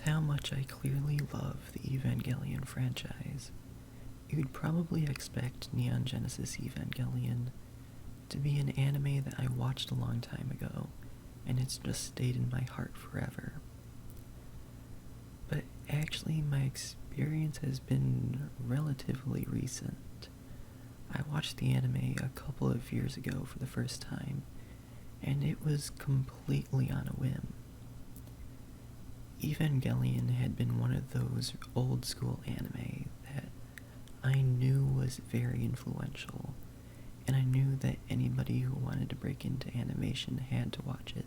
how much I clearly love the Evangelion franchise, you'd probably expect Neon Genesis Evangelion to be an anime that I watched a long time ago, and it's just stayed in my heart forever. But actually, my experience has been relatively recent. I watched the anime a couple of years ago for the first time, and it was completely on a whim. Evangelion had been one of those old school anime that I knew was very influential, and I knew that anybody who wanted to break into animation had to watch it.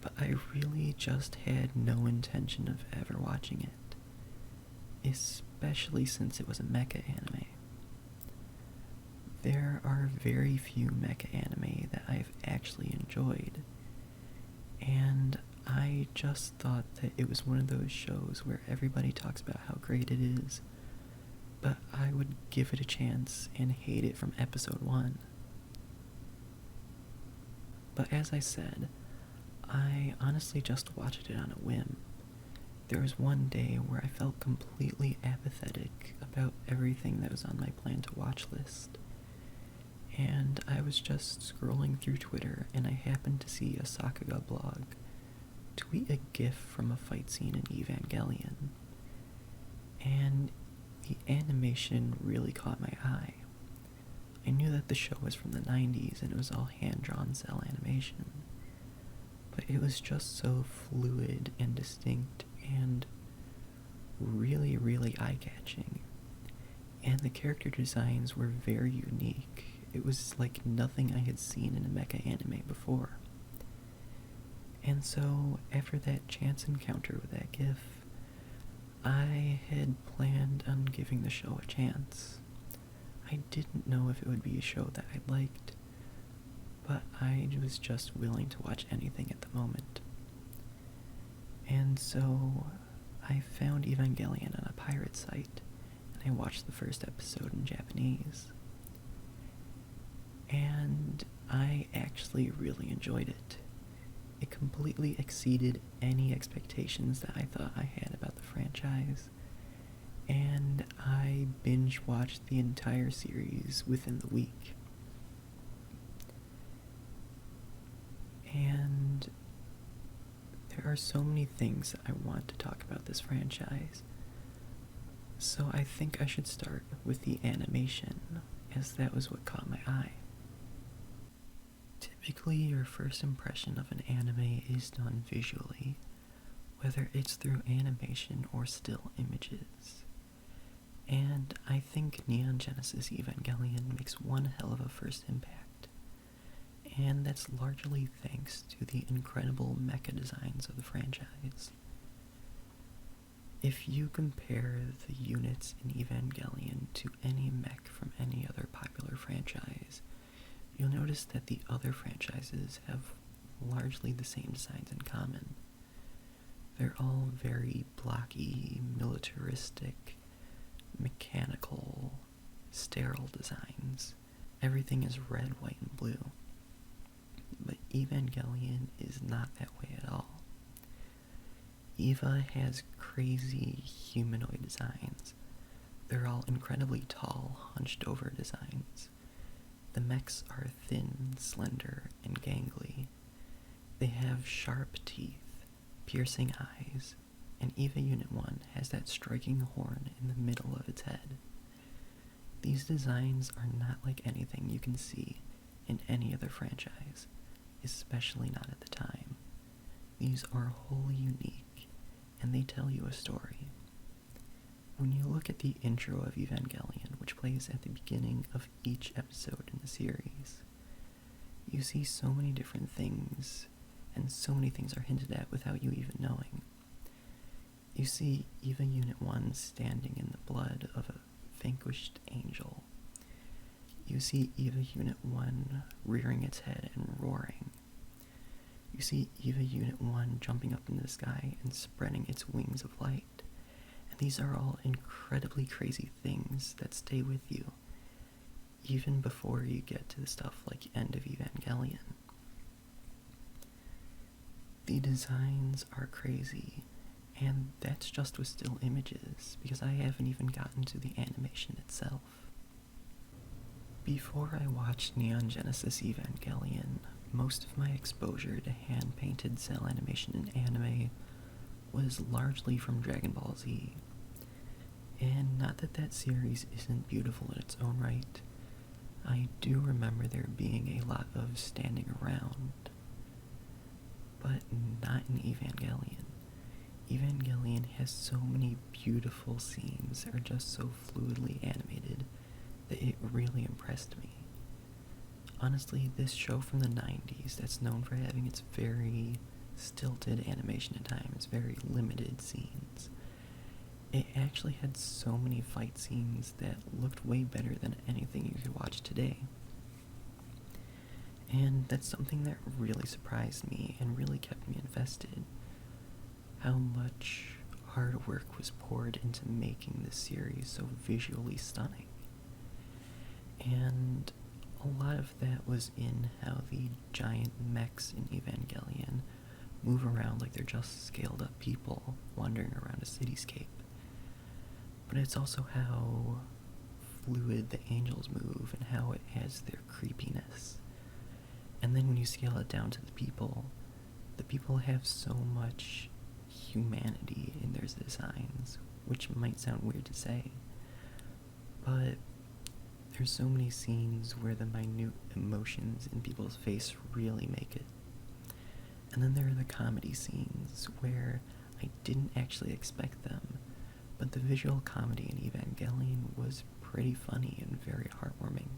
But I really just had no intention of ever watching it, especially since it was a mecha anime. There are very few mecha anime that I've actually enjoyed, and I just thought that it was one of those shows where everybody talks about how great it is, but I would give it a chance and hate it from episode 1. But as I said, I honestly just watched it on a whim. There was one day where I felt completely apathetic about everything that was on my plan to watch list. And I was just scrolling through Twitter and I happened to see a Sakuga blog tweet a gif from a fight scene in Evangelion. And the animation really caught my eye. I knew that the show was from the 90s and it was all hand-drawn cell animation. But it was just so fluid and distinct and really, really eye-catching. And the character designs were very unique. It was like nothing I had seen in a mecha anime before. And so, after that chance encounter with that GIF, I had planned on giving the show a chance. I didn't know if it would be a show that I liked, but I was just willing to watch anything at the moment. And so, I found Evangelion on a pirate site, and I watched the first episode in Japanese. And I actually really enjoyed it. It completely exceeded any expectations that I thought I had about the franchise, and I binge-watched the entire series within the week. And there are so many things that I want to talk about this franchise, so I think I should start with the animation, as that was what caught my eye. Typically, your first impression of an anime is done visually, whether it's through animation or still images. And I think Neon Genesis Evangelion makes one hell of a first impact, and that's largely thanks to the incredible mecha designs of the franchise. If you compare the units in Evangelion to any mech from any other popular franchise, you'll notice that the other franchises have largely the same designs in common. They're all very blocky, militaristic, mechanical, sterile designs. Everything is red, white, and blue. But Evangelion is not that way at all. Eva has crazy humanoid designs. They're all incredibly tall, hunched over designs. The mechs are thin, slender, and gangly. They have sharp teeth, piercing eyes, and Eva Unit 1 has that striking horn in the middle of its head. These designs are not like anything you can see in any other franchise, especially not at the time. These are wholly unique, and they tell you a story. When you look at the intro of Evangelion, which plays at the beginning of each episode in the series, you see so many different things, and so many things are hinted at without you even knowing. You see Eva Unit 1 standing in the blood of a vanquished angel. You see Eva Unit 1 rearing its head and roaring. You see Eva Unit 1 jumping up into the sky and spreading its wings of light. And these are all incredibly crazy things that stay with you, even before you get to the stuff like End of Evangelion. The designs are crazy, And that's just with still images, because I haven't even gotten to the animation itself. Before I watched Neon Genesis Evangelion, most of my exposure to hand-painted cel animation in anime was largely from Dragon Ball Z. And not that that series isn't beautiful in its own right, I do remember there being a lot of standing around. But not in Evangelion. Evangelion has so many beautiful scenes that are just so fluidly animated that it really impressed me. Honestly, this show from the 90s that's known for having its very stilted animation at times, very limited scenes, it actually had so many fight scenes that looked way better than anything you could watch today. And that's something that really surprised me and really kept me invested. How much hard work was poured into making this series so visually stunning. And a lot of that was in how the giant mechs in Evangelion move around like they're just scaled up people wandering around a cityscape. But it's also how fluid the angels move and how it has their creepiness. And then when you scale it down to the people have so much humanity in their designs, which might sound weird to say, but there's so many scenes where the minute emotions in people's face really make it. And then there are the comedy scenes where I didn't actually expect them, but the visual comedy in Evangelion was pretty funny and very heartwarming.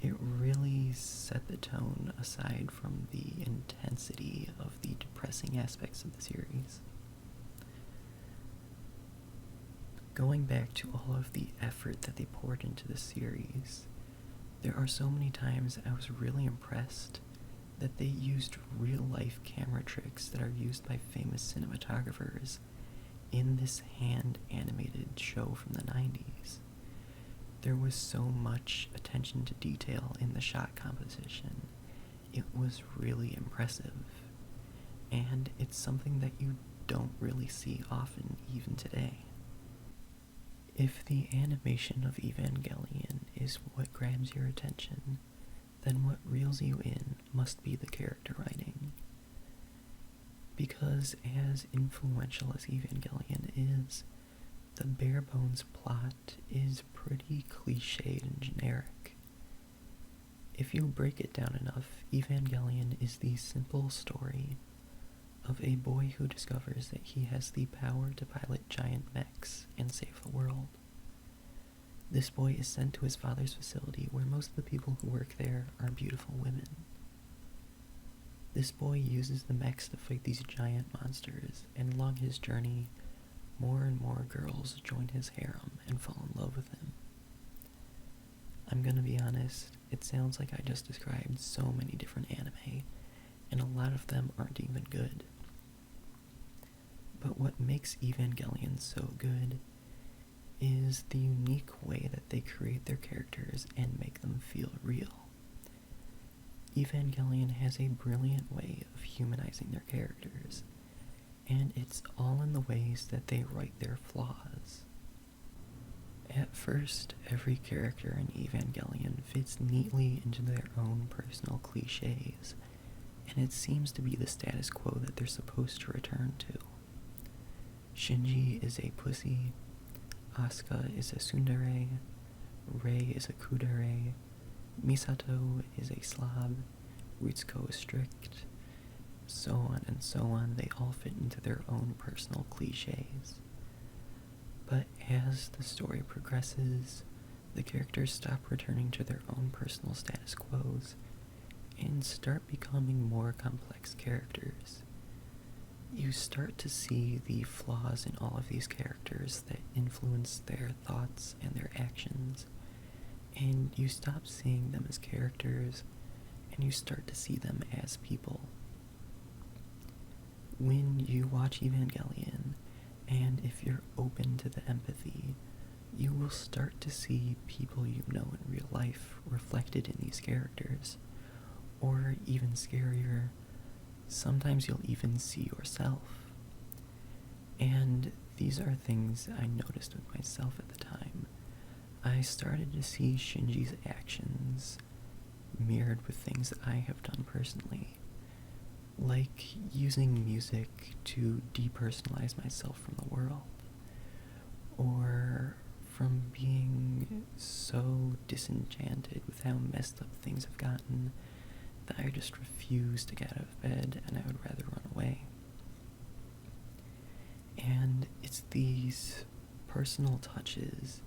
It really set the tone aside from the intensity of the depressing aspects of the series. Going back to all of the effort that they poured into the series, there are so many times I was really impressed that they used real-life camera tricks that are used by famous cinematographers in this hand-animated show from the 90s. There was so much attention to detail in the shot composition. It was really impressive. And it's something that you don't really see often even today. If the animation of Evangelion is what grabs your attention, then what reels you in must be the character writing. Because as influential as Evangelion is, the bare-bones plot is pretty cliched and generic. If you break it down enough, Evangelion is the simple story of a boy who discovers that he has the power to pilot giant mechs and save the world. This boy is sent to his father's facility where most of the people who work there are beautiful women. This boy uses the mechs to fight these giant monsters, and along his journey, more and more girls join his harem and fall in love with him. I'm gonna be honest, it sounds like I just described so many different anime, and a lot of them aren't even good. But what makes Evangelion so good is the unique way that they create their characters and make them feel real. Evangelion has a brilliant way of humanizing their characters, and it's all in the ways that they write their flaws. At first, every character in Evangelion fits neatly into their own personal cliches, and it seems to be the status quo that they're supposed to return to. Shinji is a pussy, Asuka is a tsundere, Rei is a kudere, Misato is a slob, Ritsuko is strict, so on and so on. They all fit into their own personal cliches. But as the story progresses, the characters stop returning to their own personal status quos and start becoming more complex characters. You start to see the flaws in all of these characters that influence their thoughts and their actions, and you stop seeing them as characters and you start to see them as people. When you watch Evangelion, and if you're open to the empathy, you will start to see people you know in real life reflected in these characters. Or even scarier, sometimes you'll even see yourself. And these are things I noticed with myself at the time. I started to see Shinji's actions mirrored with things that I have done personally, like using music to depersonalize myself from the world, or from being so disenchanted with how messed up things have gotten that I just refuse to get out of bed and I would rather run away. And it's these personal touches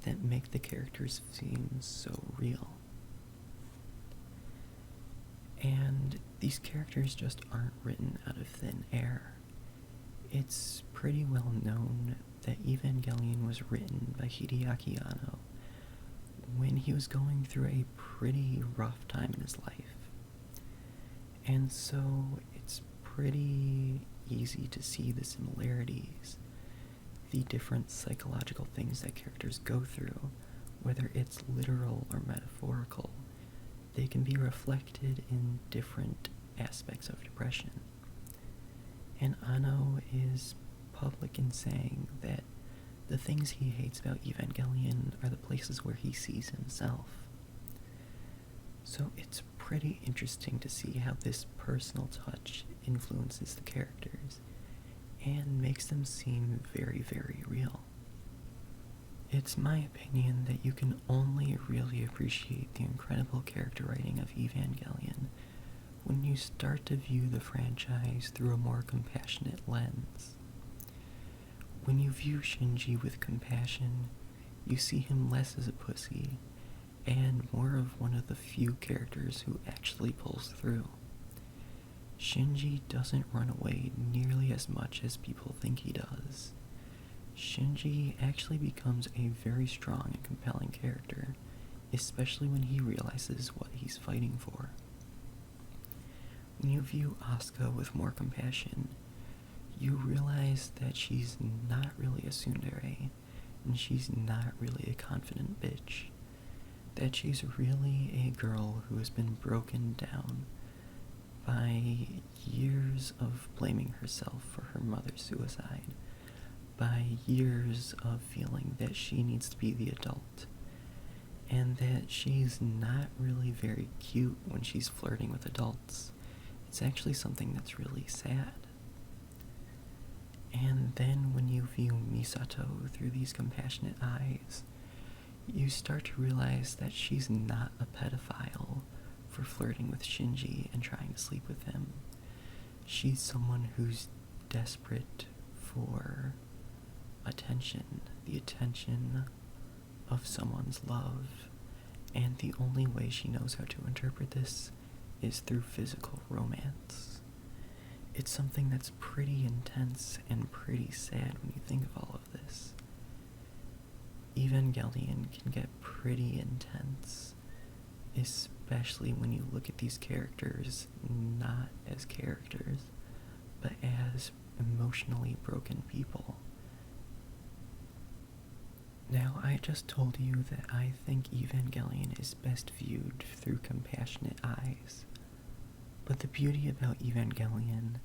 that make the characters seem so real. And these characters just aren't written out of thin air. It's pretty well known that Evangelion was written by Hideaki Anno when he was going through a pretty rough time in his life. And so it's pretty easy to see the similarities, the different psychological things that characters go through, whether it's literal or metaphorical. They can be reflected in different aspects of depression. And Anno is public in saying that the things he hates about Evangelion are the places where he sees himself. So it's pretty interesting to see how this personal touch influences the characters and makes them seem very, very real. It's my opinion that you can only really appreciate the incredible character writing of Evangelion when you start to view the franchise through a more compassionate lens. When you view Shinji with compassion, you see him less as a pussy and more of one of the few characters who actually pulls through. Shinji doesn't run away nearly as much as people think he does. Shinji actually becomes a very strong and compelling character, especially when he realizes what he's fighting for. When you view Asuka with more compassion, you realize that she's not really a tsundere, and she's not really a confident bitch. That she's really a girl who has been broken down by years of blaming herself for her mother's suicide, by years of feeling that she needs to be the adult, and that she's not really very cute when she's flirting with adults. It's actually something that's really sad. And then when you view Misato through these compassionate eyes, you start to realize that she's not a pedophile for flirting with Shinji and trying to sleep with him. She's someone who's desperate for attention, the attention of someone's love, and the only way she knows how to interpret this is through physical romance. It's something that's pretty intense and pretty sad when you think of all of this. Evangelion can get pretty intense, especially when you look at these characters not as characters, but as emotionally broken people. Now, I just told you that I think Evangelion is best viewed through compassionate eyes, but the beauty about Evangelion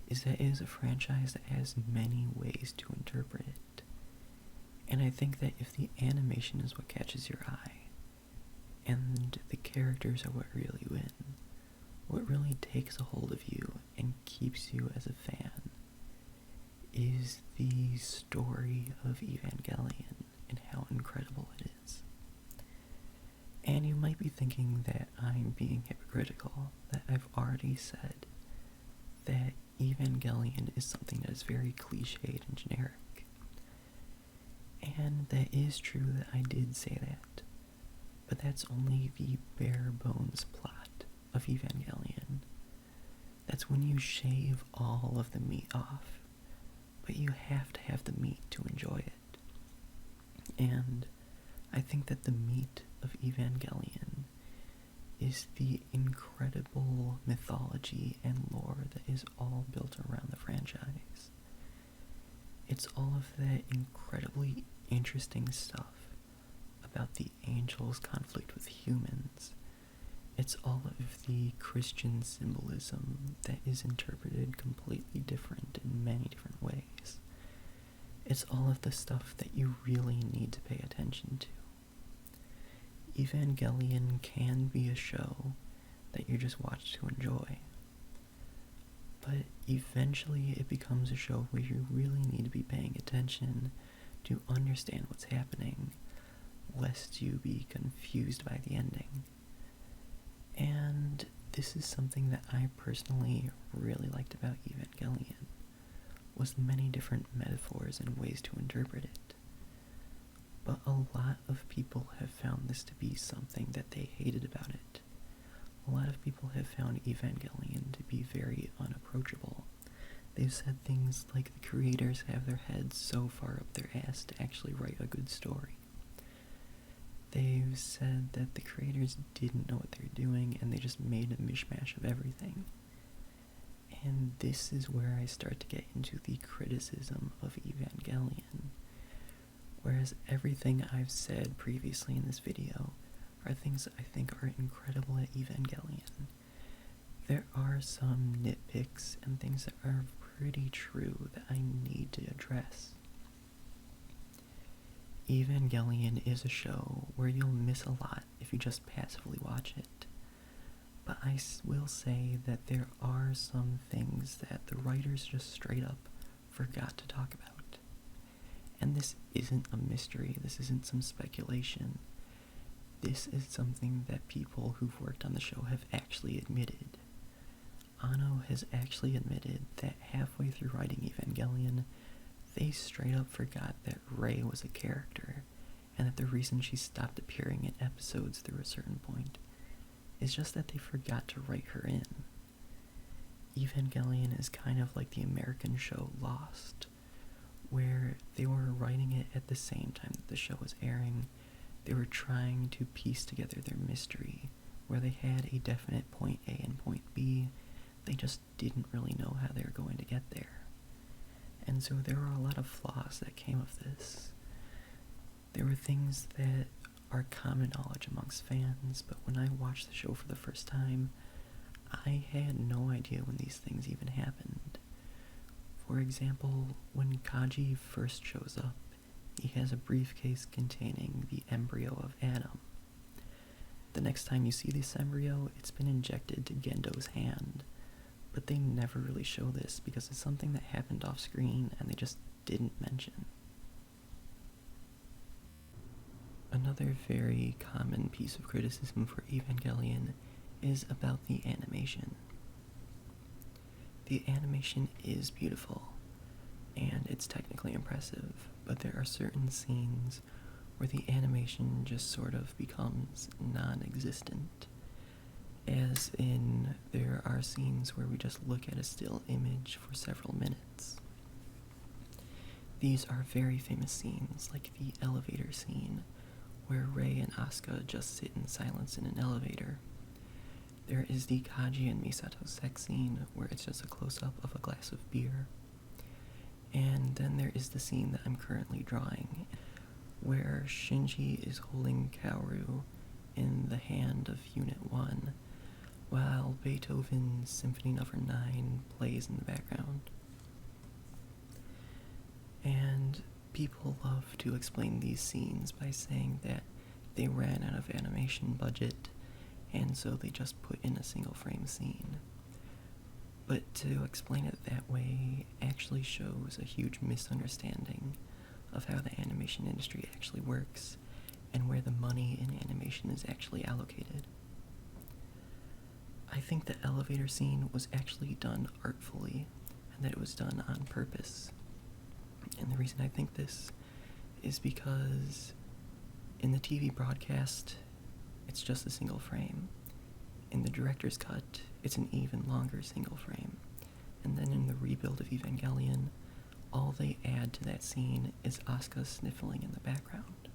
is that it is a franchise that has many ways to interpret it. And I think that if the animation is what catches your eye, and the characters are what really win, what really takes a hold of you and keeps you as a fan, is the story of Evangelion and how incredible it is. And you might be thinking that I'm being hypocritical, that I've already said that Evangelion is something that is very cliched and generic. And that is true that I did say that, but that's only the bare bones plot of Evangelion. That's when you shave all of the meat off, but you have to have the meat to enjoy it. And I think that the meat of Evangelion is the incredible mythology and lore that is all built around the franchise. It's all of that incredibly interesting stuff about the angels' conflict with humans. It's all of the Christian symbolism that is interpreted completely different in many different ways. It's all of the stuff that you really need to pay attention to. Evangelion can be a show that you just watch to enjoy, but eventually it becomes a show where you really need to be paying attention to understand what's happening, lest you be confused by the ending. And this is something that I personally really liked about Evangelion, was the many different metaphors and ways to interpret it. But a lot of people have found this to be something that they hated about it. A lot of people have found Evangelion to be very unapproachable. They've said things like the creators have their heads so far up their ass to actually write a good story. They've said that the creators didn't know what they were doing and they just made a mishmash of everything. And this is where I start to get into the criticism of Evangelion. Whereas everything I've said previously in this video are things that I think are incredible at Evangelion. There are some nitpicks and things that are pretty true that I need to address. Evangelion is a show where you'll miss a lot if you just passively watch it. But I will say that there are some things that the writers just straight up forgot to talk about. And this isn't a mystery, this isn't some speculation. This is something that people who've worked on the show have actually admitted. Anno has actually admitted that halfway through writing Evangelion, they straight up forgot that Rei was a character, and that the reason she stopped appearing in episodes through a certain point is just that they forgot to write her in. Evangelion is kind of like the American show Lost, where they were writing it at the same time that the show was airing. They were trying to piece together their mystery, where they had a definite point A and point B. They just didn't really know how they were going to get there. And so there were a lot of flaws that came of this. There were things that are common knowledge amongst fans, but when I watched the show for the first time, I had no idea when these things even happened. For example, when Kaji first shows up, he has a briefcase containing the embryo of Adam. The next time you see this embryo, it's been injected to Gendo's hand, but they never really show this because it's something that happened off screen and they just didn't mention. Another very common piece of criticism for Evangelion is about the animation. The animation is beautiful, and it's technically impressive, but there are certain scenes where the animation just sort of becomes non-existent. As in, there are scenes where we just look at a still image for several minutes. These are very famous scenes, like the elevator scene, where Rei and Asuka just sit in silence in an elevator. There is the Kaji and Misato sex scene, where it's just a close-up of a glass of beer. And then there is the scene that I'm currently drawing, where Shinji is holding Kaoru in the hand of Unit 1, while Beethoven's Symphony No. 9 plays in the background. And people love to explain these scenes by saying that they ran out of animation budget, and so they just put in a single frame scene. But to explain it that way actually shows a huge misunderstanding of how the animation industry actually works, and where the money in animation is actually allocated. I think the elevator scene was actually done artfully, and that it was done on purpose. And the reason I think this is because in the TV broadcast, it's just a single frame. In the director's cut, it's an even longer single frame. And then in the rebuild of Evangelion, all they add to that scene is Asuka sniffling in the background.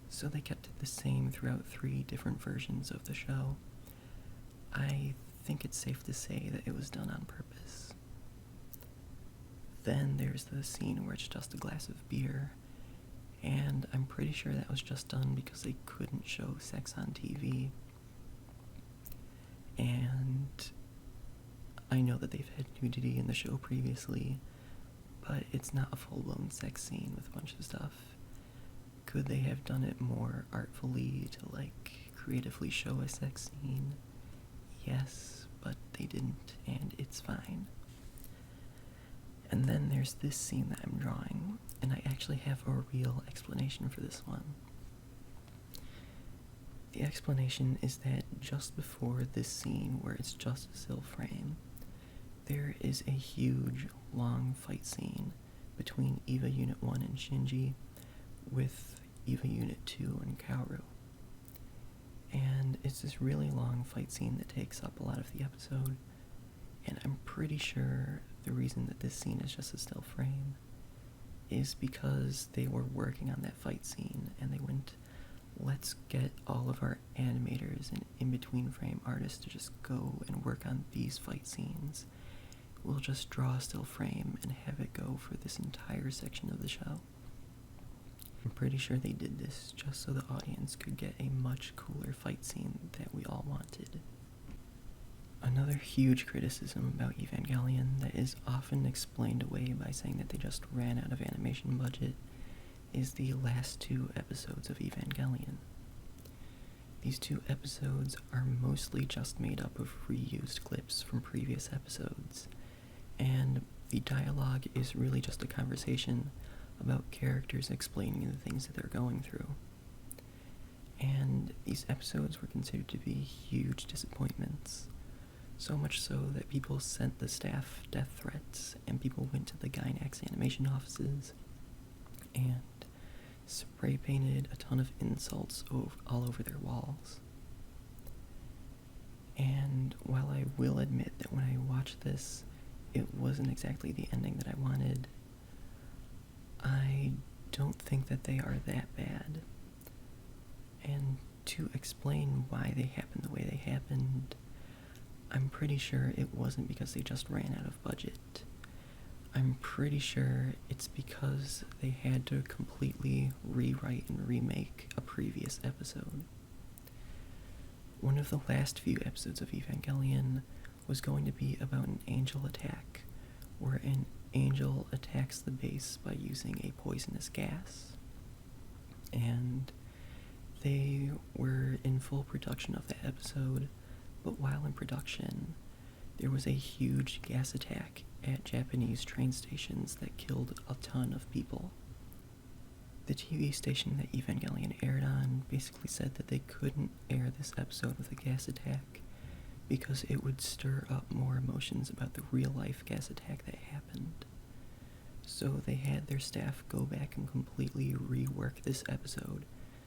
So they kept it the same throughout 3 different versions of the show. I think it's safe to say that it was done on purpose. Then there's the scene where it's just a glass of beer, and I'm pretty sure that was just done because they couldn't show sex on TV. And I know that they've had nudity in the show previously, but it's not a full-blown sex scene with a bunch of stuff. Could they have done it more artfully to, like, creatively show a sex scene? Yes, but they didn't, and it's fine. And then there's this scene that I'm drawing, and I actually have a real explanation for this one. The explanation is that just before this scene, where it's just a still frame, there is a huge, long fight scene between EVA Unit 1 and Shinji with EVA Unit 2 and Kaoru. And it's this really long fight scene that takes up a lot of the episode, and I'm pretty sure the reason that this scene is just a still frame is because they were working on that fight scene, and they went, let's get all of our animators and in-between frame artists to just go and work on these fight scenes. We'll just draw a still frame and have it go for this entire section of the show. I'm pretty sure they did this just so the audience could get a much cooler fight scene that we all wanted. Another huge criticism about Evangelion that is often explained away by saying that they just ran out of animation budget is the last 2 episodes of Evangelion. These 2 episodes are mostly just made up of reused clips from previous episodes, and the dialogue is really just a conversation about characters explaining the things that they're going through. And these episodes were considered to be huge disappointments, so much so that people sent the staff death threats, and people went to the Gainax animation offices and spray painted a ton of insults all over their walls. And while I will admit that when I watched this, it wasn't exactly the ending that I wanted, I don't think that they are that bad. And to explain why they happened the way they happened, I'm pretty sure it wasn't because they just ran out of budget. I'm pretty sure it's because they had to completely rewrite and remake a previous episode. One of the last few episodes of Evangelion was going to be about an angel attack, where an angel attacks the base by using a poisonous gas. And they were in full production of that episode, but while in production, there was a huge gas attack at Japanese train stations that killed a ton of people. The TV station that Evangelion aired on basically said that they couldn't air this episode with a gas attack because it would stir up more emotions about the real-life gas attack that happened. So they had their staff go back and completely rework this episode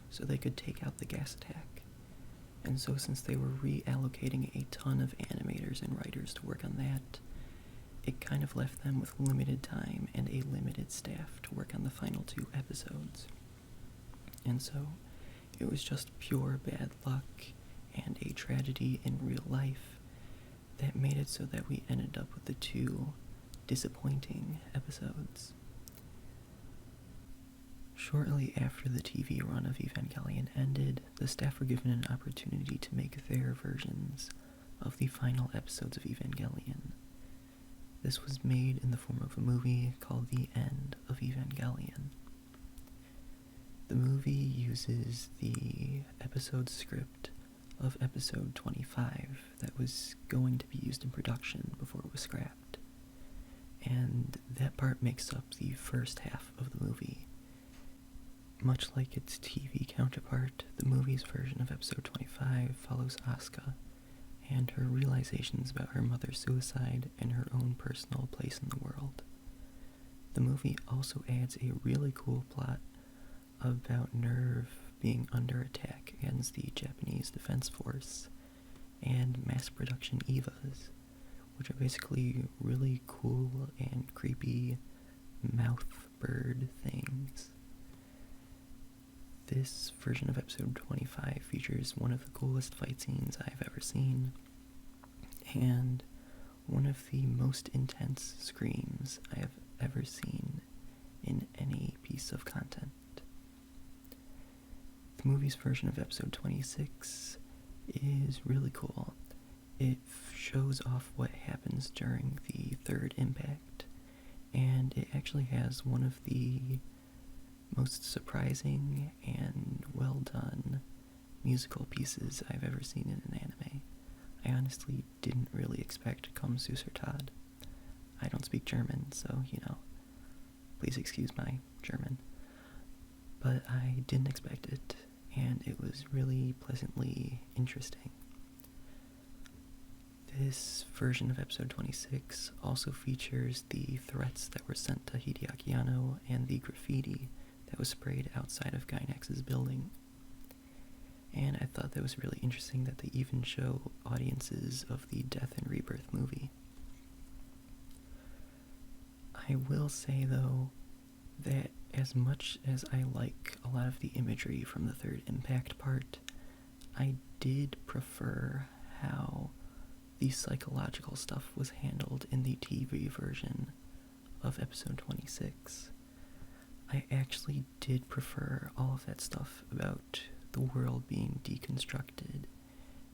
so they could take out the gas attack. And so since they were reallocating a ton of animators and writers to work on that, it kind of left them with limited time and a limited staff to work on the final 2 episodes. And so it was just pure bad luck and a tragedy in real life that made it so that we ended up with the 2 disappointing episodes. Shortly after the TV run of Evangelion ended, the staff were given an opportunity to make their versions of the final episodes of Evangelion. This was made in the form of a movie called The End of Evangelion. The movie uses the episode script of episode 25 that was going to be used in production before it was scrapped. And that part makes up the first half of the movie. Much like its TV counterpart, the movie's version of episode 25 follows Asuka and her realizations about her mother's suicide and her own personal place in the world. The movie also adds a really cool plot about Nerve being under attack against the Japanese Defense Force and mass production EVAs, which are basically really cool and creepy mouth bird things. This version of episode 25 features one of the coolest fight scenes I've ever seen, and one of the most intense screams I have ever seen in any piece of content. The movie's version of episode 26 is really cool. It shows off what happens during the third impact, and it actually has one of the most surprising and well done musical pieces I've ever seen in an anime. I honestly didn't really expect Komm Süßer Tod. I don't speak German, so, please excuse my German. But I didn't expect it, and it was really pleasantly interesting. This version of episode 26 also features the threats that were sent to Hideaki Anno and the graffiti that was sprayed outside of Gainax's building. And I thought that was really interesting that they even show audiences of the Death and Rebirth movie. I will say, though, that as much as I like a lot of the imagery from the third Impact part, I did prefer how the psychological stuff was handled in the TV version of episode 26. I actually did prefer all of that stuff about the world being deconstructed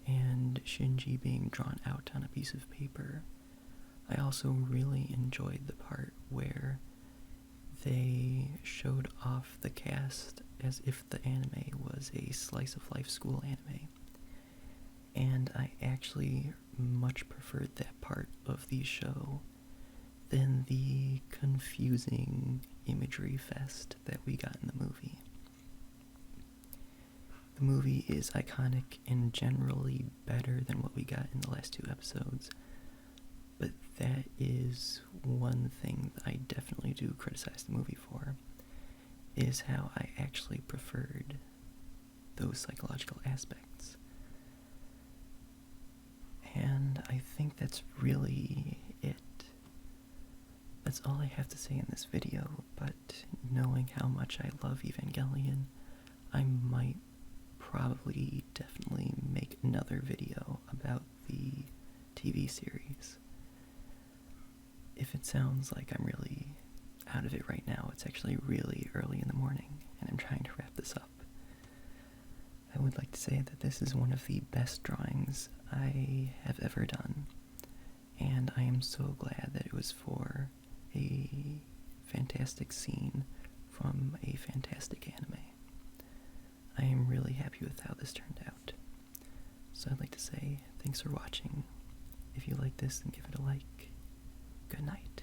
and Shinji being drawn out on a piece of paper. I also really enjoyed the part where they showed off the cast as if the anime was a slice-of-life school anime. And I actually much preferred that part of the show than the confusing imagery fest that we got in the movie. The movie is iconic and generally better than what we got in the last 2 episodes, but that is one thing that I definitely do criticize the movie for, is how I actually preferred those psychological aspects. And I think that's really it. That's all I have to say in this video, but knowing how much I love Evangelion, I might probably definitely make another video about the TV series. If it sounds like I'm really out of it right now, it's actually really early in the morning, and I'm trying to wrap this up. I would like to say that this is one of the best drawings I have ever done, and I am so glad that it was for a fantastic scene from a fantastic anime. I am really happy with how this turned out. So I'd like to say thanks for watching. If you like this, then give it a like. Good night.